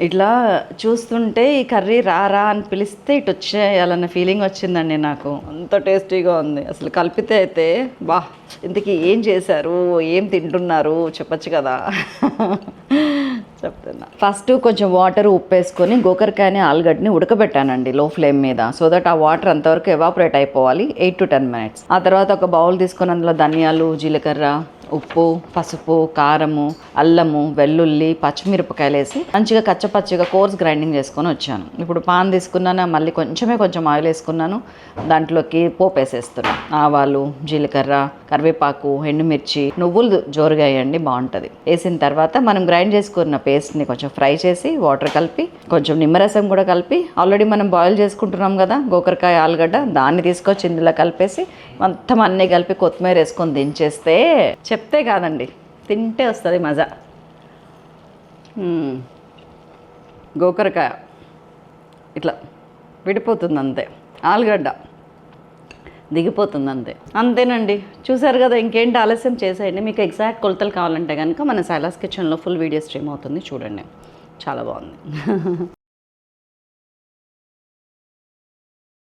ఇట్లా చూస్తుంటే ఈ కర్రీ రా అని పిలిస్తే ఇటు వచ్చేయాలన్న ఫీలింగ్ వచ్చిందండి నాకు. అంత టేస్టీగా ఉంది అసలు. కలిపితే అయితే బా, ఇంతకీ ఏం చేశారు, ఏం తింటున్నారు చెప్పచ్చు కదా. చెప్తున్నా. ఫస్ట్ కొంచెం వాటర్ ఉప్పు వేసుకొని గోకరకాయని ఆలుగడ్డని ఉడకబెట్టానండి లో ఫ్లేమ్ మీద. సో దట్ ఆ వాటర్ అంతవరకు ఎవాపరేట్ అయిపోవాలి 8 to 10 minutes. ఆ తర్వాత ఒక బౌల్ తీసుకొని అందులో ధనియాలు, జీలకర్ర, ఉప్పు, పసుపు, కారము, అల్లము, వెల్లుల్లి, పచ్చిమిరపకాయలు వేసి మంచిగా కచ్చపచ్చిగా కోర్స్ గ్రైండింగ్ చేసుకొని వచ్చాను. ఇప్పుడు పాన్ తీసుకున్నాను, మళ్ళీ కొంచెం ఆయిల్ వేసుకున్నాను. దాంట్లోకి పోపు వేసేస్తున్నాను. ఆవాలు, జీలకర్ర, కరివేపాకు, ఎండుమిర్చి, నువ్వులు జోరుగా వేయండి, బాగుంటుంది. వేసిన తర్వాత మనం గ్రైండ్ చేసుకున్న పేస్ట్ని కొంచెం ఫ్రై చేసి వాటర్ కలిపి కొంచెం నిమ్మరసం కూడా కలిపి ఆల్రెడీ మనం బాయిల్ చేసుకుంటున్నాం కదా గోకరకాయ ఆలుగడ్డ, దాన్ని తీసుకొచ్చి ఇందులో కలిపేసి మొత్తం అన్నీ కలిపి కొత్తిమీర వేసుకొని దించేస్తే చెప్తే కాదండి, తింటే వస్తుంది మజా. గోకరకాయ ఇట్లా విడిపోతుంది అంతే, ఆలుగడ్డ దిగిపోతుంది అంతే. అంతేనండి, చూసారు కదా. ఇంకేంటి ఆలస్యం చేసేయండి. మీకు ఎగ్జాక్ట్ కొలతలు కావాలంటే కనుక మన సైలాస్ కిచెన్లో ఫుల్ వీడియో స్ట్రీమ్ అవుతుంది, చూడండి. చాలా బాగుంది.